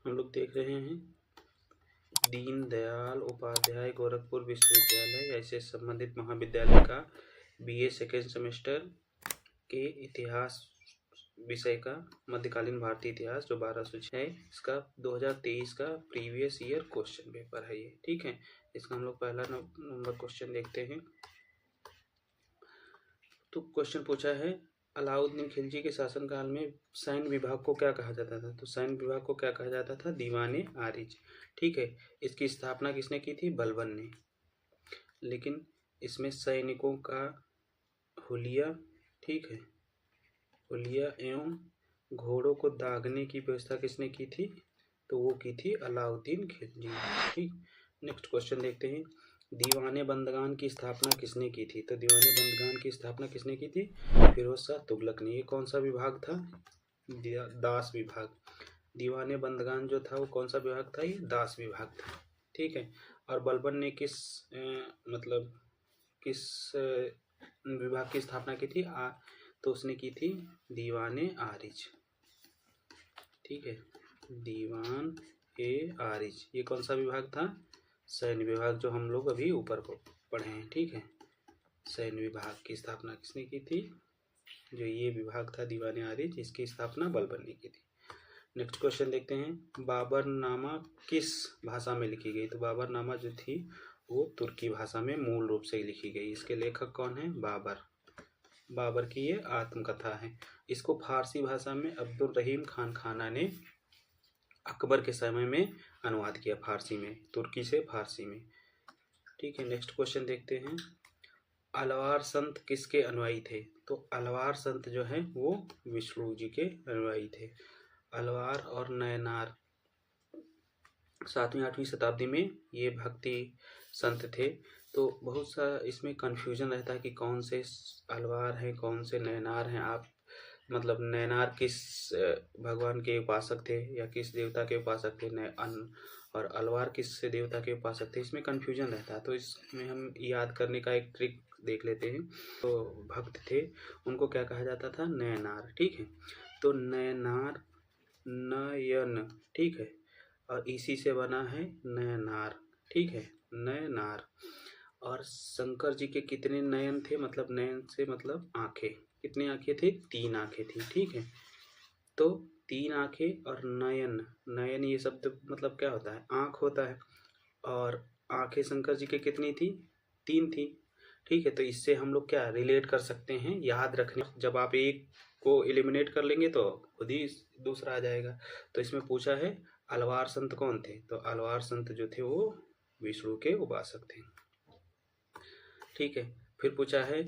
हम लोग देख रहे हैं दीनदयाल उपाध्याय गोरखपुर विश्वविद्यालय या इससे संबंधित महाविद्यालय का बीए सेकेंड सेमेस्टर के इतिहास विषय का मध्यकालीन भारतीय इतिहास जो 1206 है, इसका 2023 का प्रीवियस ईयर क्वेश्चन पेपर है ये। ठीक है, इसका हम लोग पहला नंबर क्वेश्चन देखते हैं। तो क्वेश्चन पूछा है अलाउद्दीन खिलजी के शासनकाल में सैन्य विभाग को क्या कहा जाता था। तो सैन्य विभाग को क्या कहा जाता था? दीवाने आरिज। ठीक है, इसकी स्थापना किसने की थी? बलबन ने। लेकिन इसमें सैनिकों का हुलिया, ठीक है, हुलिया एवं घोड़ों को दागने की व्यवस्था किसने की थी? तो वो की थी अलाउद्दीन खिलजी। ठीक, नेक्स्ट क्वेश्चन देखते हैं दीवाने बंदगान की स्थापना किसने की थी। तो दीवाने बंदगान की स्थापना किसने की थी? फिरोज शाह तुगलक ने। ये कौन सा विभाग था? दास विभाग। दीवाने बंदगान जो था वो कौन सा विभाग था? ये दास विभाग था। ठीक है, और बलबन ने किस विभाग की स्थापना की थी? तो उसने की थी दीवाने आरिज। ठीक है, दीवान ए आरिज। ये कौन सा विभाग था? सैन्य विभाग, जो हम लोग अभी ऊपर को पढ़े हैं। ठीक है, सैन्य विभाग की स्थापना किसने की थी? जो ये विभाग था दीवाने आरिज, इसकी स्थापना बलबन ने की थी। नेक्स्ट क्वेश्चन देखते हैं बाबरनामा किस भाषा में लिखी गई। तो बाबरनामा जो थी वो तुर्की भाषा में मूल रूप से लिखी गई। इसके लेखक कौन है? बाबर। बाबर की ये आत्मकथा है। इसको फारसी भाषा में अब्दुल रहीम खान खाना ने अकबर के समय में अनुवाद किया, फारसी में, तुर्की से फारसी में। ठीक है, नेक्स्ट क्वेश्चन देखते हैं अलवार संत किसके अनुयायी थे। तो अलवार संत जो है वो विष्णु जी के अनुयायी थे। अलवार और नयनार 7वीं 8वीं शताब्दी में ये भक्ति संत थे। तो बहुत सा इसमें कन्फ्यूजन रहता है कि कौन से अलवार हैं, कौन से नयनार हैं। आप मतलब नयनार किस भगवान के उपासक थे या किस देवता के उपासक थे, और अलवार किस देवता के उपासक थे, इसमें कन्फ्यूजन रहता है। तो इसमें हम याद करने का एक ट्रिक देख लेते हैं। तो भक्त थे, उनको क्या कहा जाता था? नयनार। ठीक है, तो नयनार नयन, ठीक है, और इसी से बना है नयनार। ठीक है, नयनार। और शंकर जी के कितने नयन थे? मतलब नयन से मतलब आंखें। कितनी आंखें थी? 3 आंखें थी। ठीक है, तो 3 आंखें और नयन, नयन ये शब्द मतलब क्या होता है? आंख होता है। और आंखें शंकर जी के कितनी थी? 3 थी। ठीक है, तो इससे हम लोग क्या रिलेट कर सकते हैं? याद रखने, जब आप एक को एलिमिनेट कर लेंगे तो खुद ही दूसरा आ जाएगा। तो इसमें पूछा है अलवार संत कौन थे। तो अलवार संत जो थे वो विष्णु के उपासक थे। ठीक है, फिर पूछा है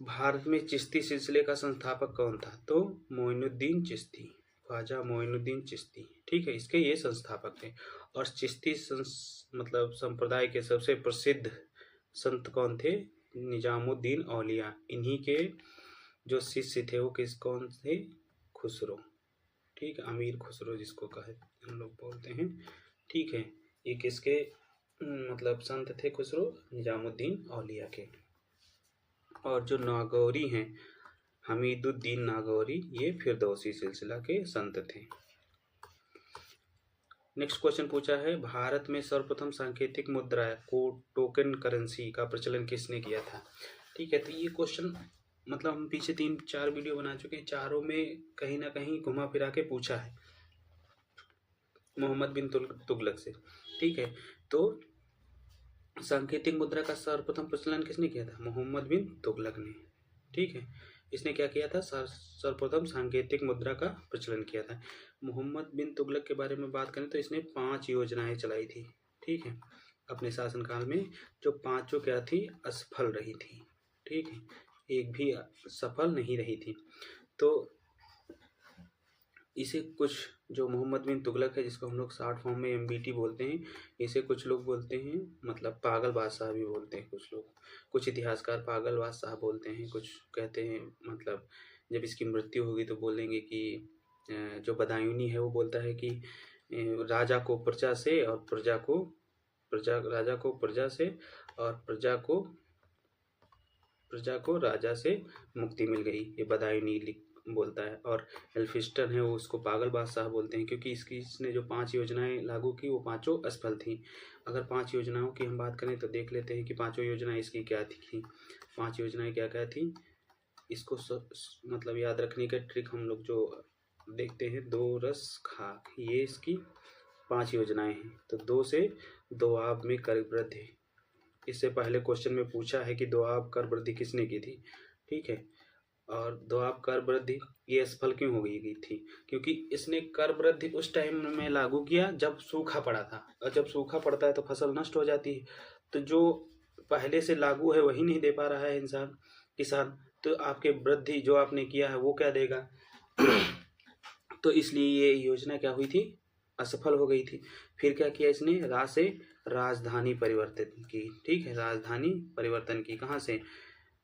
भारत में चिश्ती सिलसिले का संस्थापक कौन था। तो मोइनुद्दीन चिश्ती, ख्वाजा मोइनुद्दीन चिश्ती। ठीक है, इसके ये संस्थापक थे। और चिश्ती मतलब संप्रदाय के सबसे प्रसिद्ध संत कौन थे? निजामुद्दीन औलिया। इन्हीं के जो शिष्य थे वो कौन थे? खुसरो। ठीक है, अमीर खुसरो जिसको कहे हम लोग बोलते हैं। ठीक है, ये किसके मतलब संत थे? खुसरो, निजामुद्दीन औलिया के। और जो नागौरी हैं हमीदुद्दीन नागौरी, ये फिरदौसी सिलसिला के संत थे। नेक्स्ट क्वेश्चन पूछा है भारत में सर्वप्रथम सांकेतिक मुद्रा को टोकन करेंसी का प्रचलन किसने किया था। ठीक है, तो ये क्वेश्चन मतलब हम पीछे 3-4 वीडियो बना चुके हैं, चारों में कहीं ना कहीं घुमा फिरा के पूछा है मोहम्मद बिन तुगलक से। ठीक है, तो सांकेतिक मुद्रा का सर्वप्रथम प्रचलन किसने किया था? मोहम्मद बिन तुगलक ने। ठीक है, इसने क्या किया था? सर्वप्रथम सांकेतिक मुद्रा का प्रचलन किया था। मोहम्मद बिन तुगलक के बारे में बात करें तो इसने 5 योजनाएं चलाई थी। ठीक है, अपने शासनकाल में, जो 5 क्या थी? असफल रही थी। ठीक है, एक भी सफल नहीं रही थी। तो इसे कुछ जो मोहम्मद बिन तुगलक है, जिसको हम लोग शॉर्ट फॉर्म में MBT बोलते हैं, इसे कुछ लोग बोलते हैं मतलब पागल बादशाह भी बोलते हैं कुछ लोग, कुछ इतिहासकार पागल बादशाह बोलते हैं, कुछ कहते हैं मतलब जब इसकी मृत्यु होगी तो बोलेंगे कि जो बदायूनी है वो बोलता है कि राजा को प्रजा से और राजा को प्रजा से और प्रजा को राजा से मुक्ति मिल गई। ये बदायूनी बोलता है, और एल्फिंस्टन है वो उसको पागल बादशाह बोलते हैं, क्योंकि इसने जो 5 योजनाएं लागू की वो पांचों असफल थी। अगर 5 योजनाओं की हम बात करें तो देख लेते हैं कि पांचों योजनाएं इसकी क्या थी। 5 योजनाएं क्या क्या थी, इसको मतलब याद रखने का ट्रिक हम लोग जो देखते हैं, 2 रस खाक, ये इसकी 5 योजनाएं हैं। तो 2 से दोआब में कर वृद्धि, इससे पहले क्वेश्चन में पूछा है कि दोआब कर वृद्धि किसने की थी, ठीक है। और दोआब कर वृद्धि ये असफल क्यों हो गई थी, क्योंकि इसने कर वृद्धि उस टाइम में लागू किया जब सूखा पड़ा था, और जब सूखा पड़ता है तो फसल नष्ट हो जाती है। तो जो पहले से लागू है वही नहीं दे पा रहा है किसान, तो आपके वृद्धि जो आपने किया है वो क्या देगा। तो इसलिए ये योजना क्या हुई थी, असफल हो गई थी। फिर क्या किया इसने, से राजधानी परिवर्तन की, ठीक है, राजधानी परिवर्तन की, कहाँ से,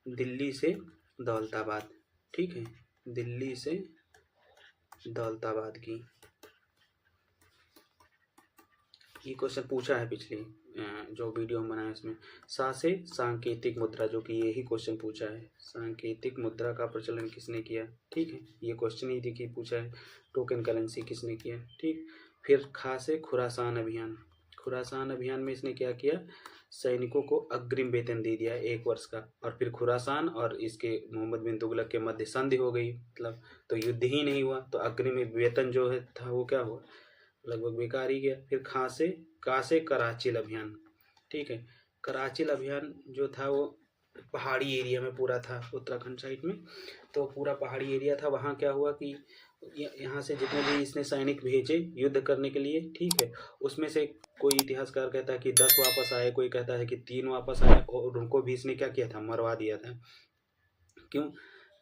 दिल्ली से दौलताबाद, ठीक है, दिल्ली से दौलताबाद की। ये क्वेश्चन पूछा है पिछले जो वीडियो हम बनाए उसमें। से सांकेतिक मुद्रा, जो कि यही क्वेश्चन पूछा है, सांकेतिक मुद्रा का प्रचलन किसने किया, ठीक है, ये क्वेश्चन ही देखिए पूछा है, टोकन करेंसी किसने किया, ठीक। फिर से खुरासान अभियान, खुरासान अभियान में इसने क्या किया, सैनिकों को अग्रिम वेतन दे दिया 1 वर्ष का। और फिर खुरासान और इसके मोहम्मद बिन तुगलक के मध्य संधि हो गई, मतलब तो युद्ध ही नहीं हुआ, तो अग्रिम वेतन जो है था वो क्या हुआ, लगभग बेकार ही गया। फिर कासे कराचिल अभियान, ठीक है, कराचिल अभियान जो था वो पहाड़ी एरिया में पूरा था, उत्तराखंड साइड में, तो पूरा पहाड़ी एरिया था। वहाँ क्या हुआ कि यहाँ से जितने भी इसने सैनिक भेजे युद्ध करने के लिए, ठीक है, उसमें से कोई इतिहासकार कहता है कि 10 वापस आए, कोई कहता है कि 3 वापस आए, और उनको भी इसने क्या किया था, मरवा दिया था। क्यों,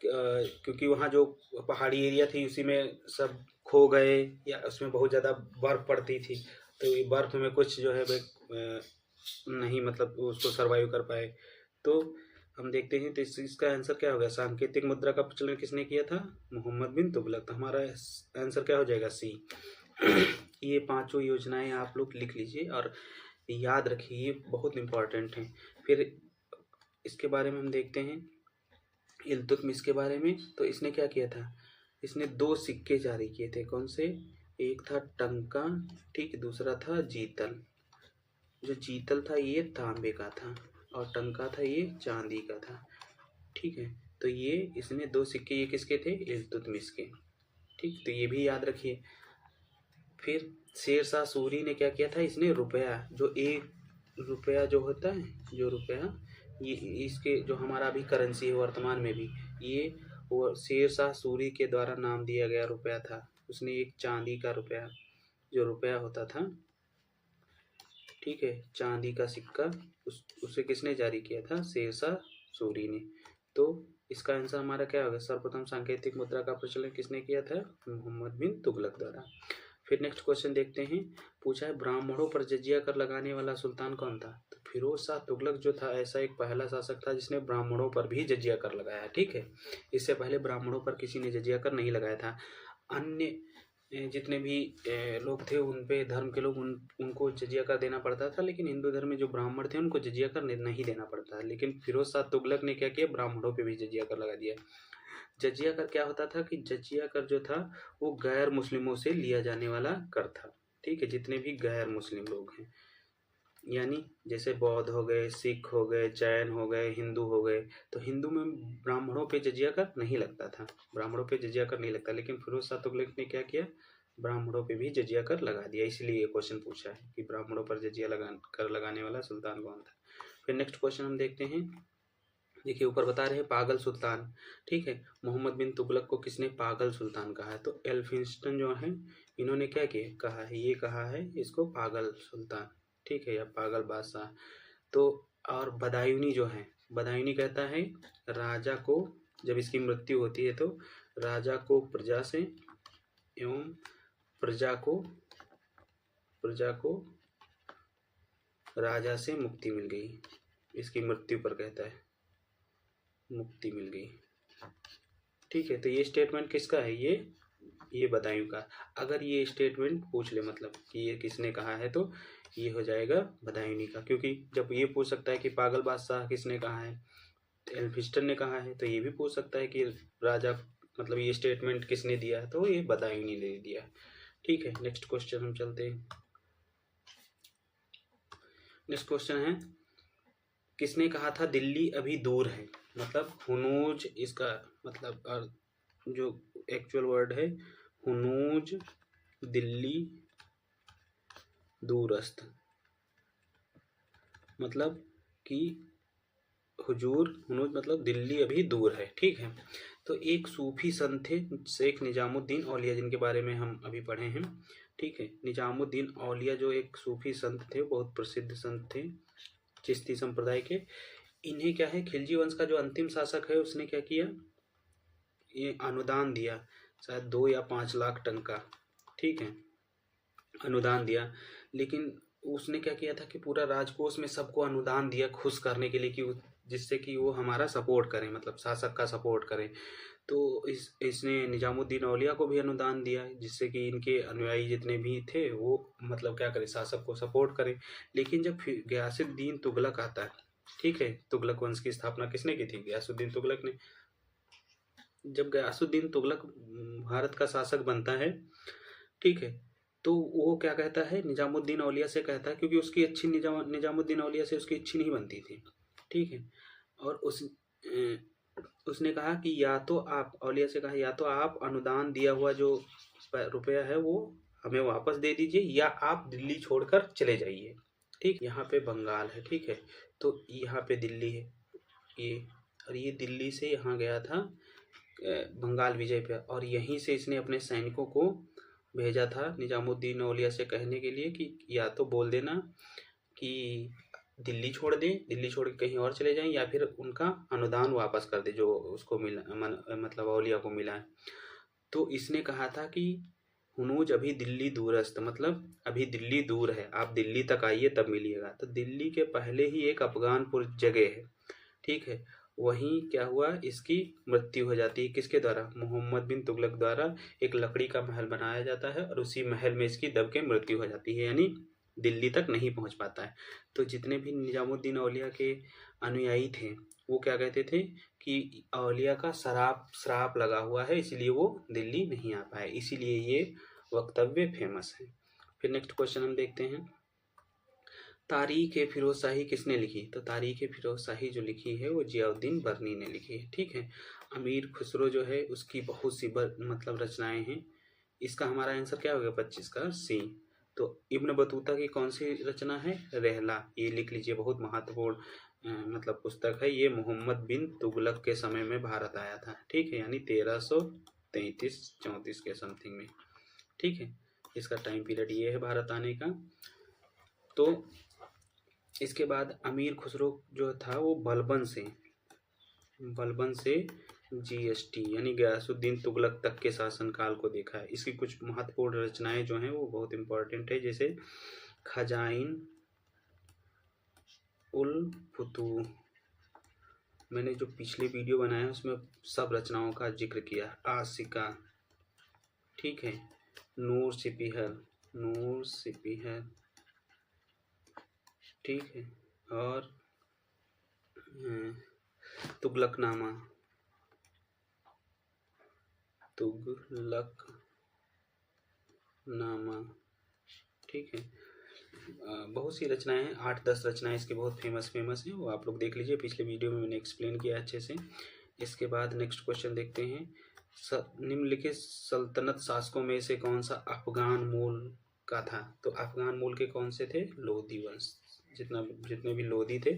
क्योंकि वहाँ जो पहाड़ी एरिया थी उसी में सब खो गए, या उसमें बहुत ज़्यादा बर्फ़ पड़ती थी, तो ये बर्फ़ में कुछ जो है नहीं, मतलब उसको सर्वाइव कर पाए। तो हम देखते हैं, तो इसका आंसर क्या होगा, सांकेतिक मुद्रा का प्रचलन किसने किया था, मोहम्मद बिन तुगलक। तो हमारा आंसर क्या हो जाएगा, सी। ये 5 योजनाएं आप लोग लिख लीजिए और याद रखिए, ये बहुत इम्पोर्टेंट हैं। फिर इसके बारे में हम देखते हैं, इल्तुतमिश के बारे में। तो इसने क्या किया था, इसने 2 सिक्के जारी किए थे, कौन से, एक था टंका, ठीक, दूसरा था जीतल। जो जीतल था ये तांबे का था, और टंका था ये चांदी का था, ठीक है। तो ये इसने 2 सिक्के, ये किसके थे, इल्तुतमिश के, ठीक, तो ये भी याद रखिए। फिर शेरशाह सूरी ने क्या किया था, इसने रुपया, जो 1 रुपया जो होता है, जो रुपया, ये इसके जो हमारा अभी करेंसी है वर्तमान में भी, ये वो शेरशाह सूरी के द्वारा नाम दिया गया रुपया था। उसने एक चांदी का रुपया, जो रुपया होता था, ठीक है, चांदी का सिक्का, उसे किसने जारी किया था, शेरशाह सूरी ने। तो इसका आंसर हमारा क्या होगा, सर्वप्रथम सांकेतिक मुद्रा का प्रचलन किसने किया था, मोहम्मद बिन तुगलक द्वारा। फिर नेक्स्ट क्वेश्चन देखते हैं, पूछा है ब्राह्मणों पर जजिया कर लगाने वाला सुल्तान कौन था। तो फिरोज शाह तुगलक जो था, ऐसा एक पहला शासक था जिसने ब्राह्मणों पर भी जजिया कर लगाया, ठीक है। इससे पहले ब्राह्मणों पर किसी ने जजिया कर नहीं लगाया था। अन्य जितने भी लोग थे, उन पे धर्म के लोग, उनको जजिया कर देना पड़ता था, लेकिन हिंदू धर्म में जो ब्राह्मण थे उनको जजिया कर नहीं देना पड़ता। लेकिन फिरोज शाह तुगलक ने क्या किया, ब्राह्मणों पे भी जजिया कर लगा दिया। जजिया कर क्या होता था कि जजिया कर जो था वो गैर मुस्लिमों से लिया जाने वाला कर था, ठीक है, जितने भी गैर मुस्लिम लोग हैं, यानी जैसे बौद्ध हो गए, सिख हो गए, जैन हो गए, हिंदू हो गए, तो हिंदू में ब्राह्मणों पे जजिया कर नहीं लगता था, ब्राह्मणों पे जजिया कर नहीं लगता। लेकिन फिरोज शाह तुगलक ने क्या किया, ब्राह्मणों पे भी जजिया कर लगा दिया, इसलिए ये क्वेश्चन पूछा है कि ब्राह्मणों पर जजिया लगाने वाला सुल्तान कौन था। फिर नेक्स्ट क्वेश्चन हम देखते हैं, देखिए ऊपर बता रहे हैं पागल सुल्तान, ठीक है, मोहम्मद बिन तुगलक को किसने पागल सुल्तान कहा है, तो एल्फिंस्टन जो है, इन्होंने क्या किया, कहा है, ये कहा है इसको पागल सुल्तान, ठीक है, या पागल बादशाह। तो और बदायूनी जो है, बदायूनी कहता है राजा को, जब इसकी मृत्यु होती है तो राजा को प्रजा से एवं प्रजा को राजा से मुक्ति मिल गई, इसकी मृत्यु पर कहता है मुक्ति मिल गई, ठीक है। तो ये स्टेटमेंट किसका है, ये बदायूं का। अगर ये स्टेटमेंट पूछ ले मतलब कि ये किसने कहा है, तो ये हो जाएगा बदायूनी का, क्योंकि जब ये पूछ सकता है कि पागल बादशाह किसने कहा है, तो एल्फिंस्टन ने कहा है, तो ये भी पूछ सकता है कि राजा मतलब ये स्टेटमेंट किसने दिया है, तो ये बदायूं ने दिया। ठीक है, नेक्स्ट क्वेश्चन हम चलते हैं। नेक्स्ट क्वेश्चन है, किसने कहा था दिल्ली अभी दूर है? मतलब हुनूज, इसका मतलब जो एक्चुअल वर्ड है हुनूज दिल्ली दूरस्थ, मतलब कि हुजूर हुनूज मतलब दिल्ली अभी दूर है। ठीक है, तो एक सूफी संत थे शेख निजामुद्दीन औलिया, जिनके बारे में हम अभी पढ़े हैं। ठीक है, निजामुद्दीन औलिया जो एक सूफी संत थे, बहुत प्रसिद्ध संत थे चिश्ती संप्रदाय के। इन्हें क्या है, खिलजी वंश का जो अंतिम शासक है उसने क्या किया, ये अनुदान दिया, शायद 2 या 5 लाख टन का, ठीक है, अनुदान दिया। लेकिन उसने क्या किया था कि पूरा राजकोष में सबको अनुदान दिया खुश करने के लिए, कि जिससे कि वो हमारा सपोर्ट करें, मतलब शासक का सपोर्ट करें। तो इसने निजामुद्दीन औलिया को भी अनुदान दिया, जिससे कि इनके अनुयायी जितने भी थे वो मतलब क्या करें, शासक को सपोर्ट करें। लेकिन जब गयासुद्दीन तुगलक आता है, ठीक है, तुगलक वंश की स्थापना किसने की थी, गयासुद्दीन तुगलक ने। जब गयासुद्दीन तुगलक भारत का शासक बनता है, ठीक है, तो वो क्या कहता है, निजामुद्दीन औलिया से कहता है, क्योंकि उसकी अच्छी निजामुद्दीन औलिया से उसकी अच्छी नहीं बनती थी। ठीक है, और उसने कहा कि या तो आप, औलिया से कहा, या तो आप अनुदान दिया हुआ जो रुपया है वो हमें वापस दे दीजिए, या आप दिल्ली छोड़कर चले जाइए। ठीक, यहाँ पे बंगाल है, ठीक है, तो यहाँ पे दिल्ली है ये, और ये दिल्ली से यहाँ गया था बंगाल विजय पे, और यहीं से इसने अपने सैनिकों को भेजा था निजामुद्दीन औलिया से कहने के लिए कि या तो बोल देना कि दिल्ली छोड़ दें, दिल्ली छोड़ के कहीं और चले जाएं, या फिर उनका अनुदान वापस कर दे जो उसको मिला, मतलब औलिया को मिला है। तो इसने कहा था कि हुनूज अभी दिल्ली दूरस्थ, मतलब अभी दिल्ली दूर है, आप दिल्ली तक आइए तब मिलिएगा। तो दिल्ली के पहले ही एक अफगानपुर जगह है, ठीक है, वहीं क्या हुआ, इसकी मृत्यु हो जाती है। किसके द्वारा, मोहम्मद बिन तुगलक द्वारा एक लकड़ी का महल बनाया जाता है, और उसी महल में इसकी दब के मृत्यु हो जाती है, यानी दिल्ली तक नहीं पहुंच पाता है। तो जितने भी निजामुद्दीन औलिया के अनुयायी थे वो क्या कहते थे कि औलिया का श्राप लगा हुआ है, इसीलिए वो दिल्ली नहीं आ पाए, इसीलिए ये वक्तव्य फेमस है। फिर नेक्स्ट क्वेश्चन हम देखते हैं, तारीख ए फिरोज शाही किसने लिखी? तो तारीख ए फिरोज शाही जो लिखी है वो जियाउद्दीन बर्नी ने लिखी है। ठीक है, अमीर खुसरो जो है उसकी बहुत सी मतलब रचनाएं हैं। इसका हमारा आंसर क्या हो गया 25 का सी। तो इब्न बतूता की कौन सी रचना है, रहला, ये लिख लीजिए, बहुत महत्वपूर्ण मतलब पुस्तक है। ये मोहम्मद बिन तुगलक के समय में भारत आया था, ठीक है, यानी 1333-34 के समथिंग में। ठीक है, इसका टाइम पीरियड ये है भारत आने का। तो इसके बाद अमीर खुसरो जो था वो बलबन से GST यानी गयासुद्दीन तुगलक तक के शासनकाल को देखा है। इसकी कुछ महत्वपूर्ण रचनाएं जो हैं वो बहुत इंपॉर्टेंट है, जैसे खजाइन उल फुतूह, मैंने जो पिछले वीडियो बनाया उसमें सब रचनाओं का जिक्र किया। आसिका, ठीक है, नूर सिपिहर, ठीक है, और तुगलकनामा, ठीक है, बहुत सी रचनाएं हैं, 8-10 रचनाएं इसकी बहुत फेमस हैं, वो आप लोग देख लीजिए, पिछले वीडियो में मैंने एक्सप्लेन किया अच्छे से। इसके बाद नेक्स्ट क्वेश्चन देखते हैं, निम्नलिखित सल्तनत शासकों में से कौन सा अफगान मूल का था? तो अफगान मूल के कौन से थे, लोधी वंश, जितने भी लोधी थे,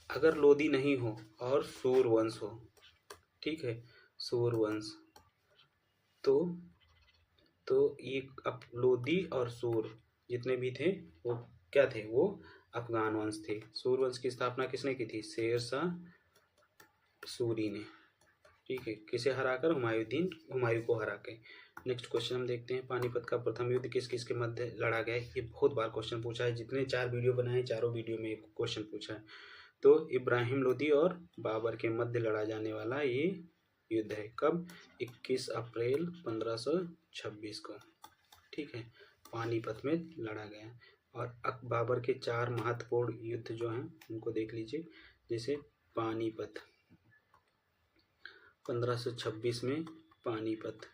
अगर लोधी नहीं हो और सूर वंश हो, ठीक है, सूर वंश, तो ये लोधी और सूर जितने भी थे वो क्या थे, वो अफगान वंश थे। सूर वंश की स्थापना किसने की थी, शेर शाह सूरी ने, ठीक है, किसे हराकर, हुमायूं को हरा के। नेक्स्ट क्वेश्चन हम देखते हैं, पानीपत का प्रथम युद्ध किस किस के मध्य लड़ा गया? ये बहुत बार क्वेश्चन पूछा है, जितने 4 वीडियो बनाए चारों वीडियो में क्वेश्चन पूछा है। तो इब्राहिम लोदी और बाबर के मध्य लड़ा जाने वाला ये युद्ध है, कब, 21 अप्रैल 1526 को, ठीक है, पानीपत में लड़ा गया। और बाबर के 4 महत्वपूर्ण युद्ध जो हैं उनको देख लीजिए, जैसे पानीपत 1526 में पानीपत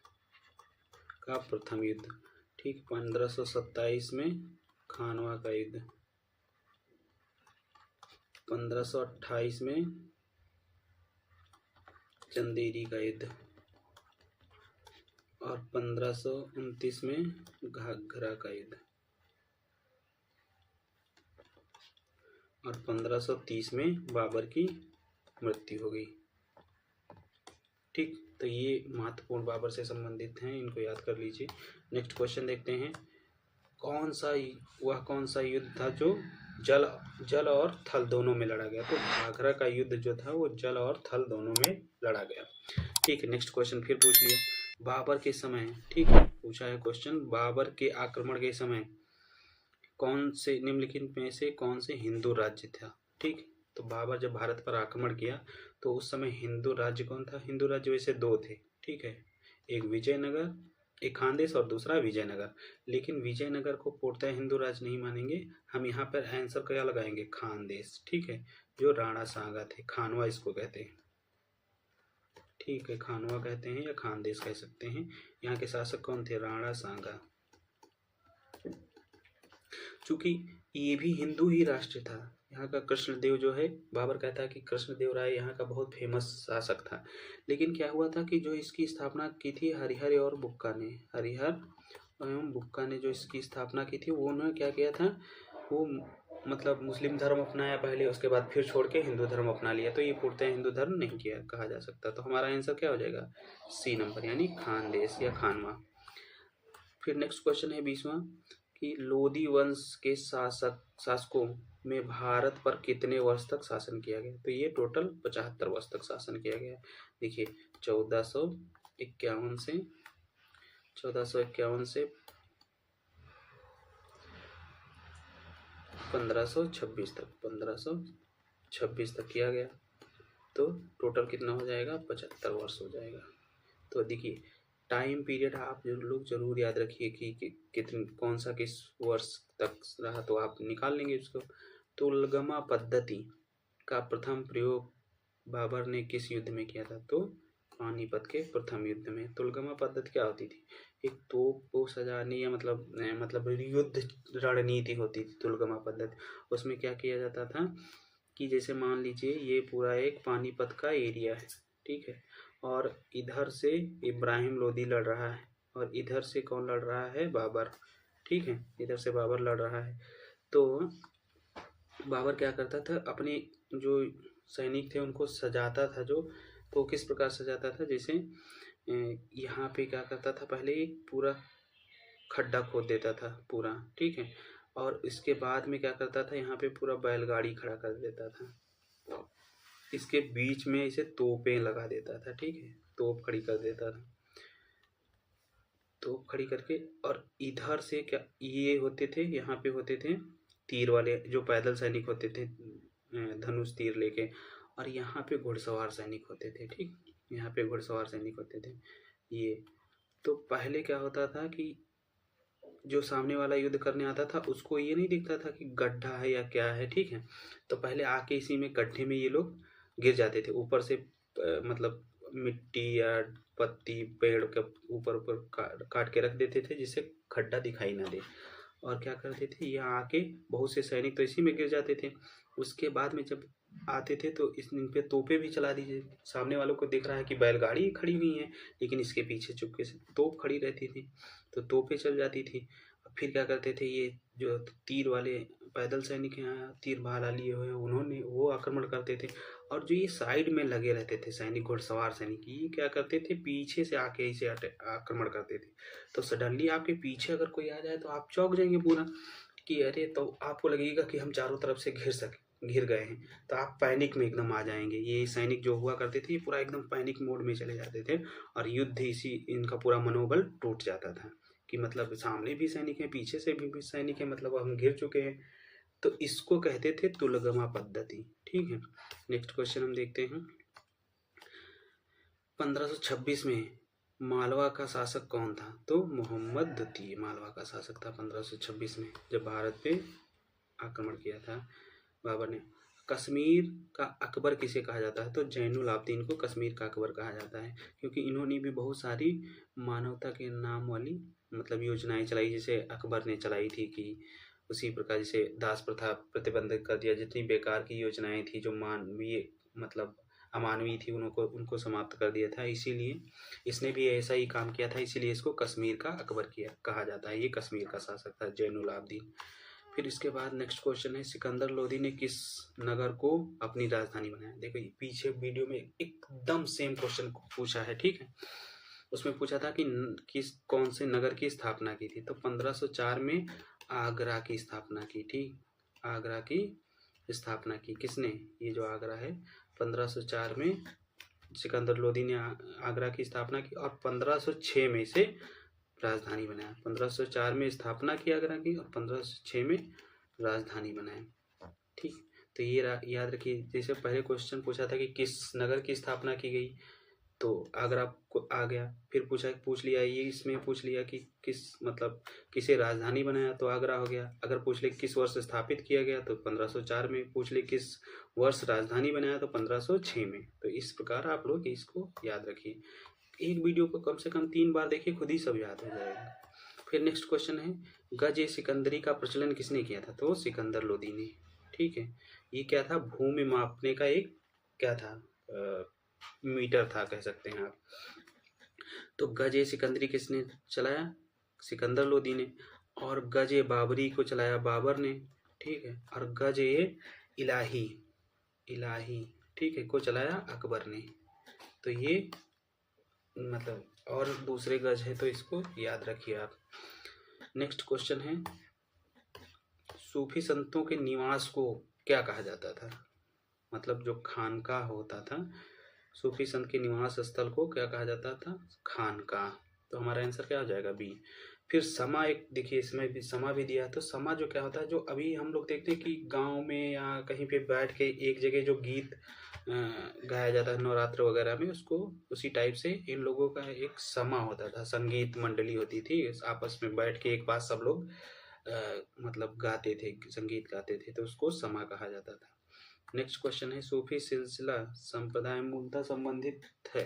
का प्रथम युद्ध। ठीक, 1527 में खानवा का युद्ध, 1528 में चंदेरी का युद्ध और 1529 में घाघरा का युद्ध और 1530 में बाबर की मृत्यु हो गई। ठीक, तो ये महत्वपूर्ण बाबर से संबंधित हैं, इनको याद कर लीजिए। नेक्स्ट क्वेश्चन देखते हैं, कौन सा युद्ध था जो जल और थल दोनों में लड़ा गया? तो घाघरा का युद्ध जो था वो जल और थल दोनों में लड़ा गया। ठीक है, नेक्स्ट क्वेश्चन फिर पूछ लिया, बाबर के समय, ठीक है, पूछा है क्वेश्चन, बाबर के आक्रमण के समय कौन से निम्नलिखित में से कौन से हिंदू राज्य था? ठीक, तो बाबर जब भारत पर आक्रमण किया तो उस समय हिंदू राज्य कौन था? हिंदू राज्य वैसे दो थे, ठीक है, एक विजयनगर, एक खानदेश और दूसरा विजयनगर। लेकिन विजयनगर को पूर्णतः हिंदू राज्य नहीं मानेंगे, हम यहाँ पर आंसर क्या लगाएंगे? खानदेश। ठीक है, जो राणा सांगा थे, खानवा इसको कहते हैं। ठीक है, खानवा कहते हैं या खानदेश कह सकते हैं। यहाँ के शासक कौन थे? राणा सांगा। चूंकि ये भी हिंदू ही राष्ट्र था, यहाँ का कृष्णदेव जो है, बाबर कहता है कि कृष्णदेव राय यहाँ का बहुत फेमस शासक था। लेकिन क्या हुआ था कि जो इसकी स्थापना की थी हरिहर और बुक्का ने, हरिहर एवं बुक्का ने जो इसकी स्थापना की थी, वो उन्होंने क्या किया था, वो मतलब मुस्लिम धर्म अपनाया पहले, उसके बाद फिर छोड़ के हिंदू धर्म अपना लिया। तो ये पूर्णतः हिंदू धर्म नहीं किया कहा जा सकता। तो हमारा आंसर क्या हो जाएगा? सी नंबर, यानी खानदेश या खानवा। फिर नेक्स्ट क्वेश्चन है 20वां कि लोधी वंश के शासकों में भारत पर कितने वर्ष तक शासन किया गया? तो ये टोटल 75 वर्ष तक शासन किया गया। देखिए 1451 से 1526 तक किया गया। तो टोटल कितना हो जाएगा? 75 वर्ष हो जाएगा। तो देखिए टाइम पीरियड आप लोग जरूर याद रखिए कि कितने कौन सा किस वर्ष तक रहा, तो आप निकाल लेंगे उसको। तुलगमा पद्धति का प्रथम प्रयोग बाबर ने किस युद्ध में किया था? तो पानीपत के प्रथम युद्ध में। तुलगमा पद्धति क्या होती थी? एक तोप को सजाने या मतलब युद्ध रणनीति होती थी तुलगमा पद्धति। उसमें क्या किया जाता था कि जैसे मान लीजिए ये पूरा एक पानीपत का एरिया है, ठीक है, और इधर से इब्राहिम लोदी लड़ रहा है और इधर से कौन लड़ रहा है? बाबर। ठीक है, इधर से बाबर लड़ रहा है। तो बाबर क्या करता था, अपने जो सैनिक थे उनको सजाता था, जो तो किस प्रकार सजाता था, जैसे यहाँ पे क्या करता था, पहले एक पूरा खड्डा खोद देता था पूरा, ठीक है, और इसके बाद में क्या करता था, यहाँ पे पूरा बैलगाड़ी खड़ा कर देता था, इसके बीच में इसे तोपें लगा देता था, ठीक है, तोप खड़ी कर देता था, तोप खड़ी करके, और इधर से क्या ये होते थे, यहाँ पे होते थे तीर वाले जो पैदल सैनिक होते थे धनुष तीर लेके, और यहाँ पे घुड़सवार सैनिक होते थे, ठीक, यहाँ पे घुड़सवार सैनिक होते थे ये। तो पहले क्या होता था कि जो सामने वाला युद्ध करने आता था उसको ये नहीं दिखता था कि गड्ढा है या क्या है, ठीक है, तो पहले आके इसी में गड्ढे में ये लोग गिर जाते थे, ऊपर से मतलब मिट्टी या पत्ती पेड़ के ऊपर काट के रख देते थे जिससे खड्डा दिखाई ना दे, और क्या करते थे, यहाँ आके बहुत से सैनिक तो इसी में गिर जाते थे। उसके बाद में जब आते थे तो इन पे तोपें भी चला दीजिए, सामने वालों को दिख रहा है कि बैलगाड़ी खड़ी हुई है लेकिन इसके पीछे चुपके से तोप खड़ी रहती थी, तो तोपें चल जाती थी। फिर क्या करते थे, ये जो तीर वाले पैदल सैनिक हैं, तीर भाला लिए हुए, उन्होंने वो आक्रमण करते थे, और जो ये साइड में लगे रहते थे सैनिक, घुड़सवार सैनिक, ये क्या करते थे, पीछे से आके इसे आक्रमण करते थे। तो सडनली आपके पीछे अगर कोई आ जाए तो आप चौंक जाएंगे पूरा कि अरे, तो आपको लगेगा कि हम चारों तरफ से घिर गए हैं, तो आप पैनिक में एकदम आ जाएंगे। ये सैनिक जो हुआ करते थे ये पूरा एकदम पैनिक मोड में चले जाते थे, और युद्ध इसी इनका पूरा मनोबल टूट जाता था कि मतलब सामने भी सैनिक है, पीछे से भी सैनिक है, मतलब हम घिर चुके हैं। तो इसको कहते थे तुलगमा पद्धति, ठीक है। नेक्स्ट क्वेश्चन हम देखते हैं, 1526 में मालवा का शासक कौन था? तो मोहम्मद द्वितीय मालवा का शासक था 1526 में, जब भारत पे आक्रमण किया था बाबर ने। कश्मीर का अकबर किसे कहा जाता है? तो जैनुल आबदीन को कश्मीर का अकबर कहा जाता है, क्योंकि इन्होंने भी बहुत सारी मानवता के नाम वाली मतलब योजनाएं चलाई, जैसे अकबर ने चलाई थी कि उसी प्रकार जैसे दास प्रथा प्रतिबंधित कर दिया, जितनी बेकार की योजनाएं थी जो मानवीय मतलब अमानवीय थी उनको उनको समाप्त कर दिया था। इसीलिए इसने भी ऐसा ही काम किया था, इसीलिए इसको कश्मीर का अकबर किया कहा जाता है। ये कश्मीर का शासक था जैनुल आबदीन। फिर इसके बाद नेक्स्ट क्वेश्चन है, सिकंदर लोदी ने किस नगर को अपनी राजधानी बनाया? देखो पीछे वीडियो में एकदम सेम क्वेश्चन पूछा है, ठीक है। उसमें पूछा था कि किस कौन से नगर की स्थापना की थी? तो 1504 में आगरा की स्थापना की, ठीक। आगरा की स्थापना की किसने? ये जो आगरा है 1504 में सिकंदर लोदी ने आगरा की स्थापना की और 1506 में इसे राजधानी बनाया। 1504 में स्थापना की आगरा की और 1506 में राजधानी बनाया, ठीक। तो ये याद रखिए। जैसे पहले क्वेश्चन पूछा था कि किस नगर की स्थापना की गई, तो आगरा को आ गया। फिर पूछ लिया, ये इसमें पूछ लिया कि किस मतलब किसे राजधानी बनाया, तो आगरा हो गया। अगर पूछ ले किस वर्ष स्थापित किया गया, तो 1504 में। पूछ ले किस वर्ष राजधानी बनाया, तो 1506 में। तो इस प्रकार आप लोग इसको याद रखिए। एक वीडियो को कम से कम 3 बार देखिए, खुद ही सब याद हो जाएगा। फिर नेक्स्ट क्वेश्चन है, गज सिकंदरी का प्रचलन किसने किया था? तो सिकंदर लोदी ने, ठीक है। ये क्या था? भूमि मापने का एक क्या था, मीटर था कह सकते हैं आप। तो गज सिकंदरी किसने चलाया? सिकंदर लोदी ने। और गज बाबरी को चलाया बाबर ने, ठीक है। और गज इलाही इलाही ठीक है को चलाया अकबर ने। तो ये मतलब और दूसरे गज है, तो इसको याद रखिए आप। नेक्स्ट क्वेश्चन है, सूफी संतों के निवास को क्या कहा जाता था? मतलब जो खानकाह होता था, सूफी संत के निवास स्थल को क्या कहा जाता था? खानकाह। तो हमारा आंसर क्या हो जाएगा? बी। फिर समा, एक देखिए इसमें भी समा भी दिया है। तो समा जो क्या होता है, जो अभी हम लोग देखते हैं कि गांव में या कहीं पे बैठ के एक जगह जो गीत गाया जाता है नवरात्र वगैरह में, उसको उसी टाइप से इन लोगों का एक समा होता था, संगीत मंडली होती थी, आपस में बैठ के एक बार सब लोग मतलब गाते थे, संगीत गाते थे, तो उसको समा कहा जाता था। नेक्स्ट क्वेश्चन है, सूफी सिलसिला संप्रदाय मूलतः संबंधित है,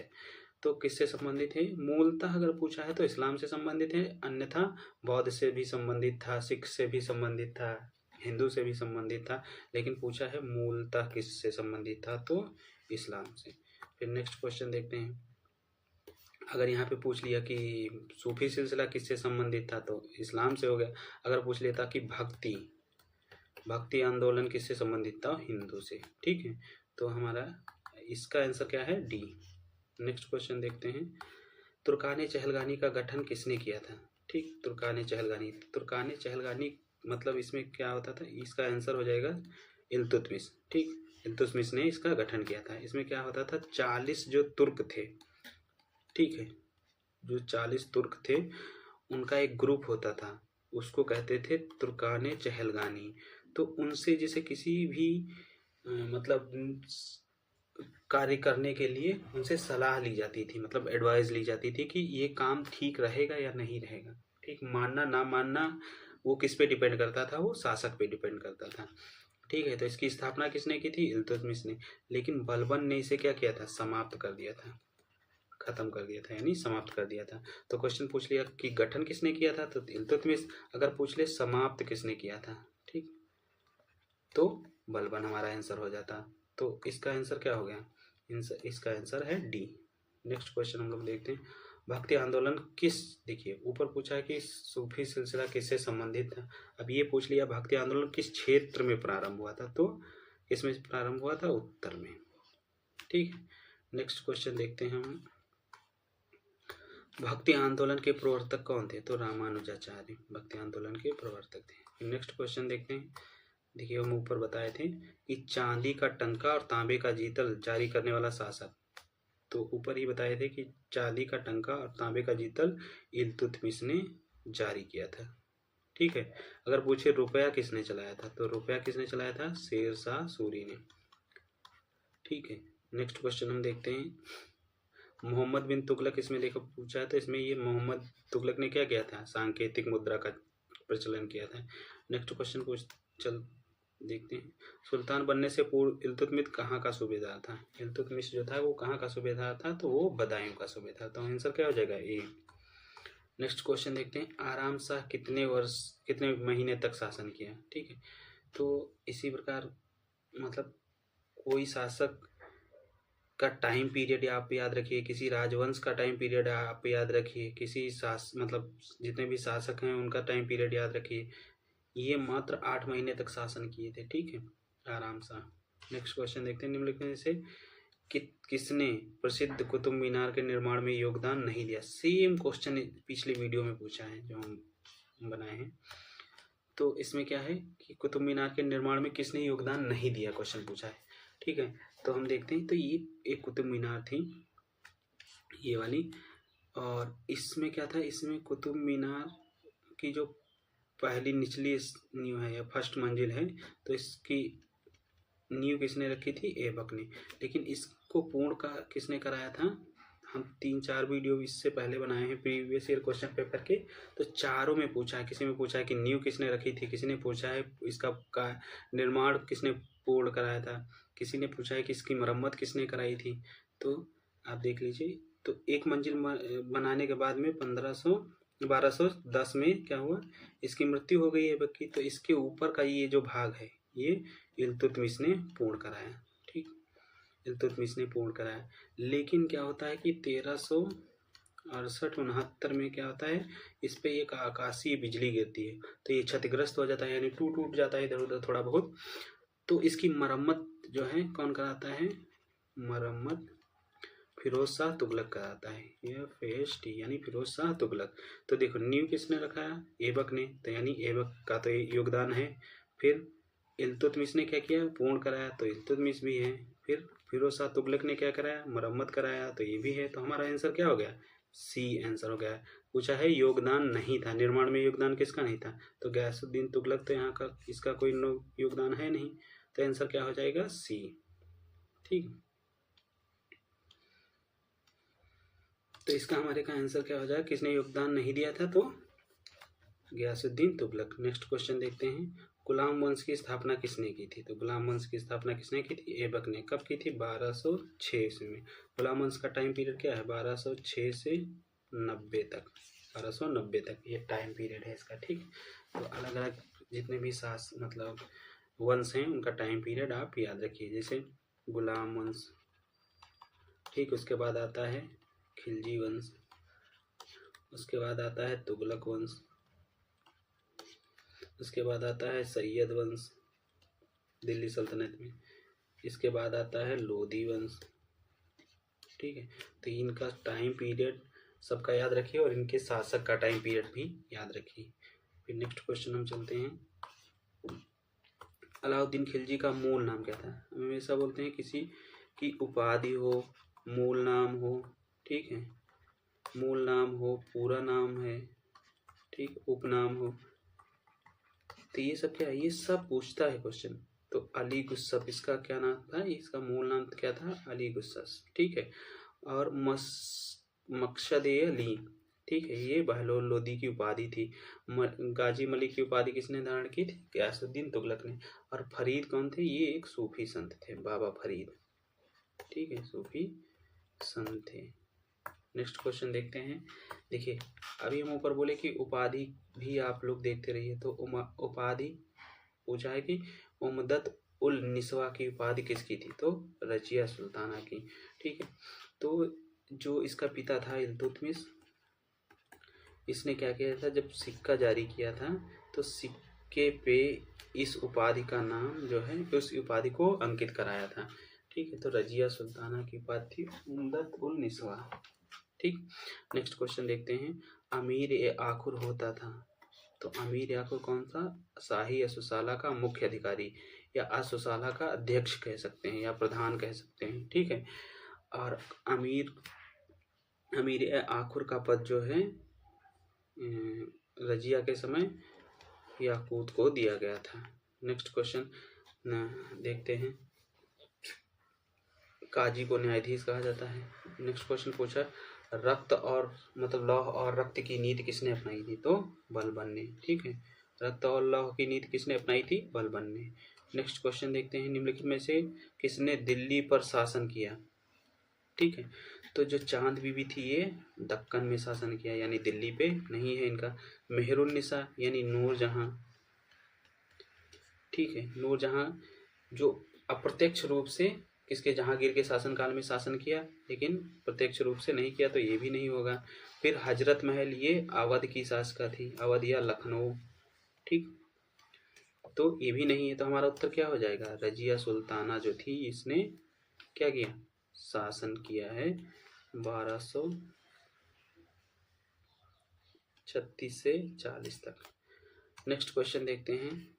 तो किससे संबंधित है? मूलतः अगर पूछा है तो इस्लाम से संबंधित है, अन्यथा बौद्ध से भी संबंधित था, सिख से भी संबंधित था, हिंदू से भी संबंधित था, लेकिन पूछा है मूलतः किससे संबंधित था, तो इस्लाम से। फिर नेक्स्ट क्वेश्चन देखते हैं, अगर यहाँ पे पूछ लिया कि सूफी सिलसिला किससे संबंधित था, तो इस्लाम से हो गया। अगर पूछ लेता कि भक्ति आंदोलन किससे संबंधित था, हिंदू से, ठीक है। तो हमारा इसका आंसर क्या है? डी। नेक्स्ट क्वेश्चन देखते हैं, तुर्कान चहलगानी का गठन किसने किया था? ठीक, तुर्कान चहलगानी मतलब इसमें क्या होता था? इसका आंसर हो जाएगा इल्तुतमिश, ठीक। इल्तुतमिश ने इसका गठन किया था। इसमें क्या होता था? 40 जो तुर्क थे, ठीक है, जो 40 तुर्क थे उनका एक ग्रुप होता था, उसको कहते थे तुर्कान चहलगानी। तो उनसे जैसे किसी भी मतलब कार्य करने के लिए उनसे सलाह ली जाती थी, मतलब एडवाइस ली जाती थी कि ये काम ठीक रहेगा या नहीं रहेगा, ठीक। मानना ना मानना वो किस पे डिपेंड करता था? वो शासक पे डिपेंड करता था, ठीक है। तो इसकी स्थापना किसने की थी? इल्तुतमिश ने। लेकिन बलबन ने इसे क्या किया था? समाप्त कर दिया था, खत्म कर दिया था, यानी समाप्त कर दिया था। तो क्वेश्चन पूछ लिया कि गठन किसने किया था, तो इल्तुतमिश। अगर पूछ ले समाप्त किसने किया था, ठीक, तो बलबन हमारा आंसर हो जाता। तो इसका आंसर क्या हो गया? इसका आंसर है डी। नेक्स्ट क्वेश्चन हम लोग देखते हैं, भक्ति आंदोलन किस, देखिए ऊपर पूछा है कि सूफी सिलसिला किससे संबंधित था, अब ये पूछ लिया भक्ति आंदोलन किस क्षेत्र में प्रारंभ हुआ था, तो इसमें प्रारंभ हुआ था उत्तर में, ठीक। नेक्स्ट क्वेश्चन देखते हैं हम, भक्ति आंदोलन के प्रवर्तक कौन थे? तो रामानुजाचार्य भक्ति आंदोलन के प्रवर्तक थे। नेक्स्ट क्वेश्चन देखते हैं, देखिए हम ऊपर बताए थे कि चांदी का टंका और तांबे का जीतल जारी करने वाला शासक, तो ऊपर ही बताए थे कि चांदी का टंका और तांबे का जीतल इल्तुतमिश ने जारी किया था, ठीक है। अगर पूछे रुपया किसने चलाया था, तो रुपया किसने चलाया था? शेरशाह सूरी ने, ठीक है। नेक्स्ट क्वेश्चन हम देखते हैं, मोहम्मद बिन तुगलक, इसमें देखो पूछा है, तो इसमें ये मोहम्मद तुगलक ने क्या किया था? सांकेतिक मुद्रा का प्रचलन किया था। नेक्स्ट क्वेश्चन देखते हैं। सुल्तान बनने से पूर्व इल्तुतमिश कहाँ का सूबेदार था? इल्तुतमिश जो था वो कहाँ का सूबेदार था? तो वो बदायूं का सूबेदार। तो आंसर क्या हो जाएगा? ए। नेक्स्ट क्वेश्चन देखते हैं। आराम शाह कितने महीने तक शासन किया? ठीक है, तो इसी प्रकार मतलब कोई शासक का टाइम पीरियड आप याद रखिए, किसी राजवंश का टाइम पीरियड आप याद रखिए, किसी मतलब जितने भी शासक हैं उनका टाइम पीरियड याद रखिए। ये मात्र 8 महीने तक शासन किए थे। ठीक है, आराम शाह। नेक्स्ट क्वेश्चन देखते हैं। निम्नलिखित में से किसने प्रसिद्ध कुतुब मीनार के निर्माण में योगदान नहीं दिया? सेम क्वेश्चन पिछले वीडियो में पूछा है जो हम बनाए हैं। तो इसमें क्या है कि कुतुब मीनार के निर्माण में किसने योगदान नहीं दिया, क्वेश्चन पूछा है। ठीक है, तो हम देखते हैं। तो ये एक कुतुब मीनार थी, ये वाली, और इसमें क्या था, इसमें कुतुब मीनार की जो पहली निचली नींव है या फर्स्ट मंजिल है, तो इसकी नींव किसने रखी थी? ऐबक ने। लेकिन इसको पूर्ण का किसने कराया था? हम 3-4 वीडियो इससे पहले बनाए हैं प्रीवियस ईयर क्वेश्चन पेपर के, तो चारों में पूछा है। किसी में पूछा है कि नींव किसने रखी थी, किसी ने पूछा है इसका निर्माण किसने पूर्ण कराया था, किसी ने पूछा है कि इसकी मरम्मत किसने कराई थी। तो आप देख लीजिए। तो एक मंजिल बनाने के बाद में 1210 में क्या हुआ, इसकी मृत्यु हो गई ऐबक की। तो इसके ऊपर का ये जो भाग है ये इल्तुतमिश ने पूर्ण कराया। ठीक, इल्तुतमिश ने पूर्ण कराया। लेकिन क्या होता है कि 1368-69 में क्या होता है, इस पे एक आकाशीय बिजली गिरती है, तो ये क्षतिग्रस्त हो जाता है, यानी टूट जाता है इधर उधर थोड़ा बहुत। तो इसकी मरम्मत जो है कौन कराता है? मरम्मत फिरोज शाह तुगलक कराता है। ये FST यानी फिरोज शाह तुगलक। तो देखो नींव किसने रखा? ऐबक ने, तो यानी ऐबक का तो योगदान है। फिर इल्तुतमिश ने क्या किया? पूर्ण कराया, तो इल्तुतमिश भी है। फिर फिरोज शाह तुगलक ने क्या कराया? मरम्मत कराया, तो ये भी है। तो हमारा आंसर क्या हो गया? सी आंसर हो गया। पूछा है योगदान नहीं था, निर्माण में योगदान किसका नहीं था? तो गयासुद्दीन तुगलक, तो यहाँ का इसका कोई योगदान है नहीं, तो आंसर क्या हो जाएगा? सी। ठीक, तो इसका हमारे का आंसर क्या हो जाएगा? किसने योगदान नहीं दिया था? तो गयासुद्दीन तुगलक। नेक्स्ट क्वेश्चन देखते हैं। गुलाम वंश की स्थापना किसने की थी? तो गुलाम वंश की स्थापना किसने की थी? ऐबक ने। कब की थी? 1206 ईस्वी में। गुलाम वंश का टाइम पीरियड क्या है? 1206 से 90 तक, 1290 तक ये टाइम पीरियड है इसका। ठीक, तो अलग अलग जितने भी मतलब वंश हैं उनका टाइम पीरियड आप याद रखिए। जैसे गुलाम वंश, ठीक, उसके बाद आता है खिलजी वंश, उसके बाद आता है तुगलक वंश, उसके बाद आता है सैयद वंश दिल्ली सल्तनत में, इसके बाद आता है लोधी वंश। ठीक है, तो इनका टाइम पीरियड सबका याद रखिए और इनके शासक का टाइम पीरियड भी याद रखिए। फिर नेक्स्ट क्वेश्चन हम चलते हैं। अलाउद्दीन खिलजी का मूल नाम क्या था? हम हमेशा बोलते हैं किसी की उपाधि हो, मूल नाम हो, ठीक है, मूल नाम हो, पूरा नाम है, ठीक, उपनाम हो, तो ये सब क्या है? ये सब पूछता है क्वेश्चन। तो अली गुस्सफ इसका क्या नाम था? इसका मूल नाम क्या था? अली गुस्सफ। ठीक है, और मकसद अली, ठीक है, ये बहलोल लोदी की उपाधि थी। गाजी मलिक की उपाधि किसने धारण की थी? गयासुद्दीन तुगलक ने। और फरीद कौन थे? ये एक सूफी संत थे, बाबा फरीद। ठीक है, सूफी संत थे। नेक्स्ट क्वेश्चन देखते हैं। देखिए अभी हम ऊपर बोले कि उपाधि भी आप लोग देखते रहिए। तो उपाधि पूछा है कि उमदत उल निस्वा की उपाधि किसकी थी? तो रजिया सुल्ताना की। ठीक है, तो जो इसका पिता था इल्तुतमिश, इसने क्या किया था? जब सिक्का जारी किया था तो सिक्के पे इस उपाधि का नाम जो है, उस उपाधि को अंकित कराया था। ठीक है, तो रजिया सुल्ताना की उपाधि थी उमदत उल निस्वा। ठीक, नेक्स्ट क्वेश्चन देखते हैं। अमीर ए आखुर होता था, तो अमीर ए आखुर कौन सा? शाही असुसाला का मुख्य अधिकारी या असुसाला का अध्यक्ष कह सकते हैं या प्रधान कह सकते हैं। ठीक है, और अमीर ए आखुर का पद जो है रजिया के समय याकूत को दिया गया था। नेक्स्ट क्वेश्चन देखते हैं। काजी को न्यायाधीश कहा जाता है। नेक्स्ट क्वेश्चन पूछा रक्त और मतलब लौह और रक्त की नीति किसने अपनाई थी? तो बलबन ने। ठीक है, रक्त और लौह की नीति किसने अपनाई थी? बलबन ने। नेक्स्ट क्वेश्चन देखते हैं, निम्नलिखित में से किसने दिल्ली पर शासन किया। ठीक है, तो जो चांद बीबी थी ये दक्कन में शासन किया, यानी दिल्ली पे नहीं है इनका। मेहरुन्निसा यानी नूरजहां, ठीक है, नूरजहां जो अप्रत्यक्ष रूप से किसके, जहांगीर के शासनकाल में शासन किया, लेकिन प्रत्यक्ष रूप से नहीं किया, तो ये भी नहीं होगा। फिर हजरत महल ये अवध की शासका थी, अवध या लखनऊ, ठीक, तो ये भी नहीं है। तो हमारा उत्तर क्या हो जाएगा, रजिया सुल्ताना जो थी इसने क्या किया, शासन किया है 1236 से 40 तक। नेक्स्ट क्वेश्चन देखते हैं।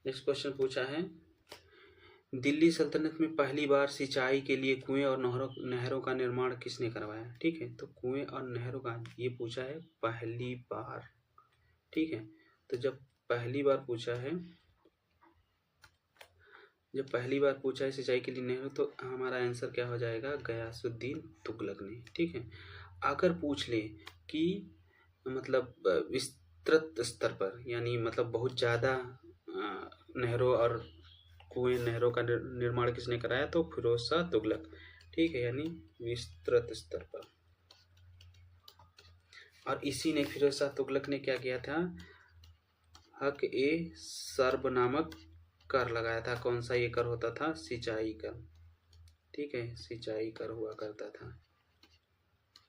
नेक्स्ट क्वेश्चन पूछा है, दिल्ली सल्तनत में पहली बार सिंचाई के लिए कुएं और नहरों का निर्माण किसने करवाया। ठीक है, तो कुएं और नहरों का ये पूछा है पहली बार। ठीक है, तो जब पहली बार पूछा है सिंचाई के लिए नहरों, तो हमारा आंसर क्या हो जाएगा, गयासुद्दीन तुगलक ने। ठीक है, अगर पूछ ले कि मतलब विस्तृत स्तर पर, यानी मतलब बहुत ज़्यादा नहरों और कुएं नहरों का निर्माण किसने कराया, तो फिरोज शाह तुगलक। ठीक है, यानी विस्तृत स्तर पर। और इसी ने, फिरोज शाह तुगलक ने क्या किया था, हक ए सर्ब नामक कर लगाया था। कौन सा ये कर होता था, सिंचाई कर। ठीक है, सिंचाई कर हुआ करता था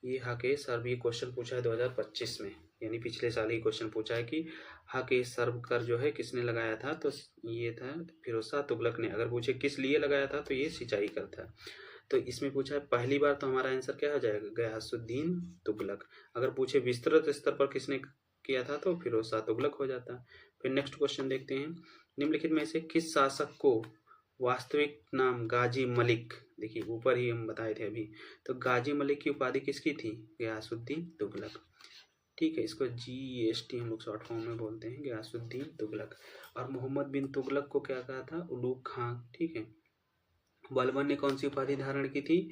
ये हक ए सर्ब। ये क्वेश्चन पूछा है 2025 में, यानी पिछले साल ही क्वेश्चन पूछा है कि हक ए सर्ब कर जो है किसने लगाया था, तो ये था फिरोज शाह तुगलक ने। अगर पूछे किस लिए लगाया था, तो ये सिंचाई कर था। तो इसमें पूछा है पहली बार, तो हमारा आंसर क्या हो जाएगा, गयासुद्दीन तुगलक। अगर पूछे विस्तृत स्तर पर किसने किया था, तो फिरोज शाह तुगलक हो जाता। फिर नेक्स्ट क्वेश्चन देखते हैं, निम्नलिखित में से किस शासक को वास्तविक नाम गाजी मलिक, देखिए ऊपर ही हम बताए थे अभी, तो गाजी मलिक की उपाधि किसकी थी, गयासुद्दीन तुगलक। ठीक है, इसको GST हम लोग शॉर्ट फॉर्म में बोलते हैं, गयासुद्दीन तुगलक। और मोहम्मद बिन तुगलक को क्या कहा था, उलूग खां। ठीक है, बलबन ने कौन सी उपाधि धारण की थी,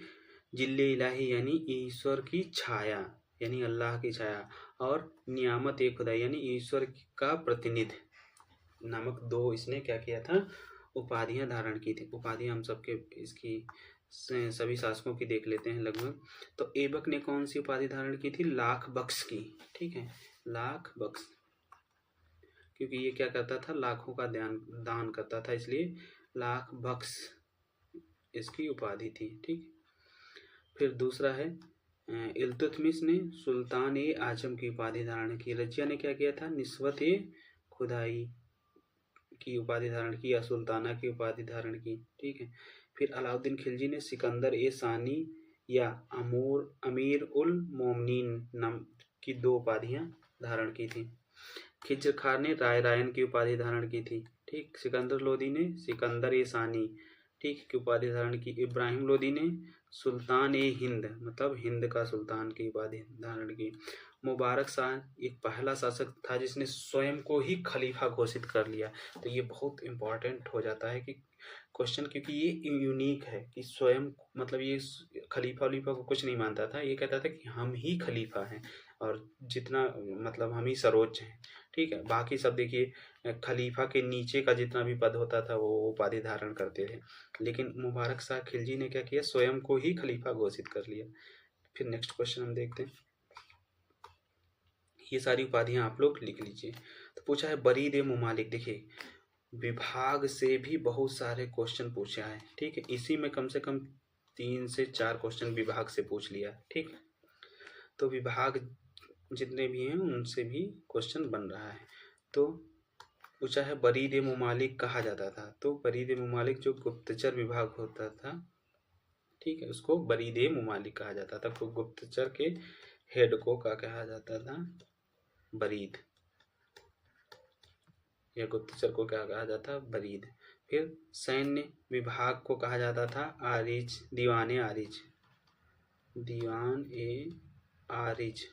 जिल्ले इलाही यानी ईश्वर की छाया, यानी अल्लाह की छाया, और नियामत एक खुदा यानी ईश्वर का प्रतिनिधि नामक 2 इसने क्या किया था, उपाधियां धारण की थी। उपाधियां हम सबके इसकी सभी शासकों की देख लेते हैं लगभग। तो ऐबक ने कौन सी उपाधि धारण की थी, लाख बख्श की। ठीक है, लाख बख्श, क्योंकि ये क्या करता था, लाखों का दान करता था, इसलिए लाख बख्श इसकी उपाधि थी। ठीक, फिर दूसरा है इल्तुतमिश ने सुल्तान ए आजम की उपाधि धारण की। रजिया ने क्या किया था, निस्बत ए खुदाई की उपाधि धारण की, या सुल्ताना की उपाधि धारण की। ठीक है, फिर अलाउद्दीन खिलजी ने सिकंदर ए सानी या अमीर उल मोमिनीन नाम की 2 उपाधियां धारण की थी। खिज्र खान ने रायन की उपाधि धारण की थी। ठीक, सिकंदर लोदी ने सिकंदर ए सानी, ठीक, की उपाधि धारण की। इब्राहिम लोदी ने सुल्तान ए हिंद, मतलब हिंद का सुल्तान की उपाधि धारण की। मुबारक शाह एक पहला शासक था जिसने स्वयं को ही खलीफा घोषित कर लिया। तो ये बहुत इम्पोर्टेंट हो जाता है कि क्वेश्चन, क्योंकि ये यूनिक है कि स्वयं, मतलब ये खलीफा वलीफा को कुछ नहीं मानता था, ये कहता था कि हम ही खलीफा हैं और जितना मतलब हम ही सर्वोच्च हैं। ठीक है, बाकी सब देखिए खलीफा के नीचे का जितना भी पद होता था वो उपाधि धारण करते थे, लेकिन मुबारक शाह खिलजी ने क्या किया, स्वयं को ही खलीफा घोषित कर लिया। फिर नेक्स्ट क्वेश्चन हम देखते हैं, ये सारी उपाधियां आप लोग लिख लीजिए। तो पूछा है बरीद ए मुमालिक, देखिए विभाग से भी बहुत सारे क्वेश्चन पूछा है। ठीक है, इसी में कम से कम 3 से 4 क्वेश्चन विभाग से पूछ लिया। ठीक, तो विभाग जितने भी हैं उनसे भी क्वेश्चन बन रहा है। तो पूछा है बरीद ए मुमालिक कहा जाता था, तो बरीद ए मुमालिक जो गुप्तचर विभाग होता था, ठीक है, उसको बरीद ए मुमालिक कहा जाता था। तो गुप्तचर के हेड को क्या कहा जाता था, बरीद, या गुप्तचर को क्या कहा जाता, बरीद। फिर सैन्य विभाग को कहा जाता था आरिज, दीवान ए आरिज, दीवान ए आरिज,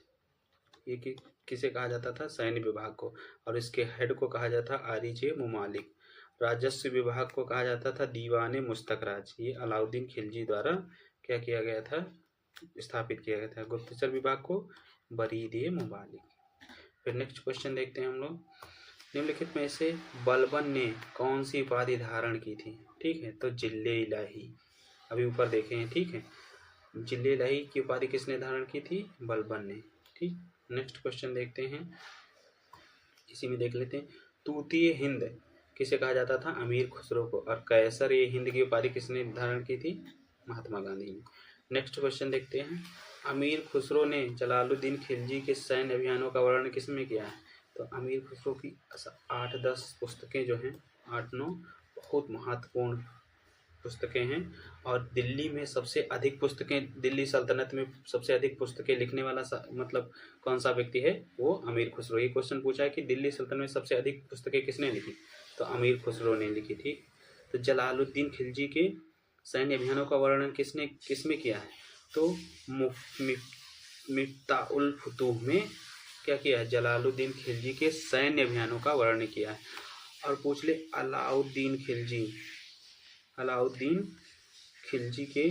ये किसे कहा जाता था, सैन्य विभाग को, और इसके हेड को कहा जाता आरिज ए मुमालिक। राजस्व विभाग को कहा जाता था दीवान ए मुस्तकराज, ये अलाउद्दीन खिलजी द्वारा क्या किया गया था, स्थापित किया गया था। गुप्तचर विभाग को बरीद ए मुमालिक। फिर नेक्स्ट क्वेश्चन देखते हैं हम लोग, निम्नलिखित में से बलबन ने कौन सी उपाधि धारण की थी? ठीक है, तो जिले इलाही, अभी ऊपर देखे हैं। ठीक है, जिले इलाही की उपाधि किसने धारण की थी? बलबन ने। ठीक, नेक्स्ट क्वेश्चन देखते हैं, इसी में देख लेते हैं। तूतीय हिंद किसे कहा जाता था? अमीर खुसरो को। और कैसर ए हिंद की उपाधि किसने धारण की थी? महात्मा गांधी ने। नेक्स्ट क्वेश्चन देखते हैं, अमीर खुसरो ने जलालुद्दीन खिलजी के सैन्य अभियानों का वर्णन किसमें किया है? तो अमीर खुसरो की 8-10 पुस्तकें जो हैं, 8-9 बहुत महत्वपूर्ण पुस्तकें हैं। और दिल्ली में सबसे अधिक पुस्तकें, दिल्ली सल्तनत में सबसे अधिक पुस्तकें लिखने वाला मतलब कौन सा व्यक्ति है? वो अमीर खुसरो। ये क्वेश्चन पूछा है कि दिल्ली सल्तनत में सबसे अधिक पुस्तकें किसने लिखी? तो अमीर खुसरो ने लिखी थी। तो जलालुद्दीन खिलजी के सैन्य अभियानों का वर्णन किसमें किया है? तो मिफ्ताउल फुतूह में क्या किया है? जलालुद्दीन खिलजी के सैन्य अभियानों का वर्णन किया है। और पूछ ले अलाउद्दीन खिलजी के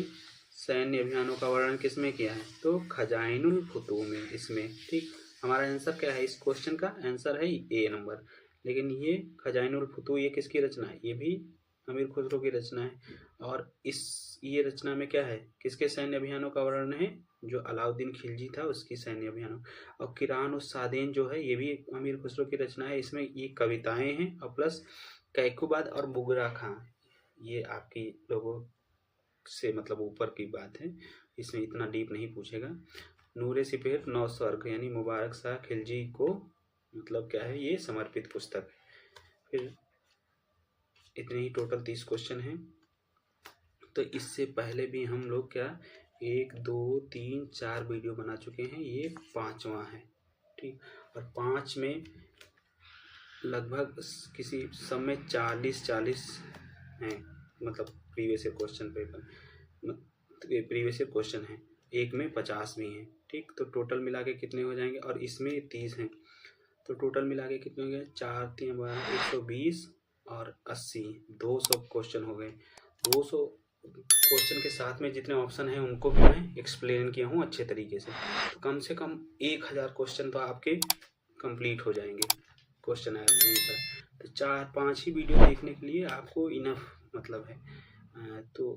सैन्य अभियानों का वर्णन किसमें किया है? तो खजाइनुल फुतूह में, इसमें। ठीक, हमारा आंसर क्या है? इस क्वेश्चन का आंसर है ए नंबर। लेकिन ये खजाइनुल फुतूह ये किसकी रचना है? ये भी अमीर खुसरो की रचना है। और ये रचना में क्या है? किसके सैन्य अभियानों का वर्णन है? जो अलाउद्दीन खिलजी था उसकी सैन्य अभियानों। और किरान उस सादेन जो है ये भी अमीर खुसरो की रचना है। इसमें ये कविताएं हैं और प्लस कैकुबाद और बुगरा खां, ये आपकी लोगों से मतलब ऊपर की बात है, इसमें इतना डीप नहीं पूछेगा। नूरे सिपहर नौ स्वर्ग यानी मुबारक शाह खिलजी को मतलब क्या है? ये समर्पित पुस्तक है। फिर इतने ही टोटल 30 क्वेश्चन हैं। तो इससे पहले भी हम लोग क्या 1 2 3 4 वीडियो बना चुके हैं, ये 5वां है। ठीक, और 5 में लगभग किसी सब में 40 हैं, मतलब previous year question paper, previous year question है। एक में 50 भी हैं। ठीक, तो टोटल मिला के कितने हो जाएंगे? और इसमें 30 हैं, तो टोटल मिला के कितने हो गए? 4 3 12 120 और 80, 200 क्वेश्चन हो गए। 200 क्वेश्चन के साथ में जितने ऑप्शन हैं उनको भी मैं एक्सप्लेन किया हूँ अच्छे तरीके से। तो कम से कम 1000 क्वेश्चन तो आपके कंप्लीट हो जाएंगे क्वेश्चन आंसर। तो 4-5 ही वीडियो देखने के लिए आपको इनफ मतलब है। तो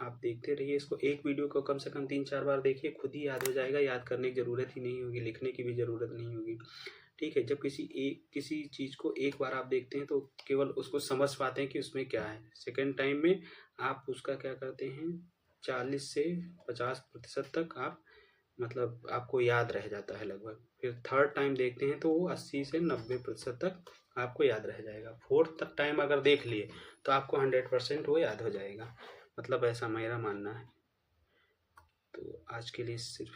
आप देखते रहिए इसको। एक वीडियो को कम से कम 3-4 बार देखिए, खुद ही याद हो जाएगा। याद करने की ज़रूरत ही नहीं होगी, लिखने की भी ज़रूरत नहीं होगी। ठीक है, जब किसी चीज़ को एक बार आप देखते हैं तो केवल उसको समझ पाते हैं कि उसमें क्या है। सेकेंड टाइम में आप उसका क्या करते हैं, 40 से 50% तक आप मतलब आपको याद रह जाता है लगभग। फिर थर्ड टाइम देखते हैं तो वो 80 से 90% तक आपको याद रह जाएगा। फोर्थ टाइम अगर देख लिए तो आपको 100% वो याद हो जाएगा, मतलब ऐसा मेरा मानना है। तो आज के लिए सिर्फ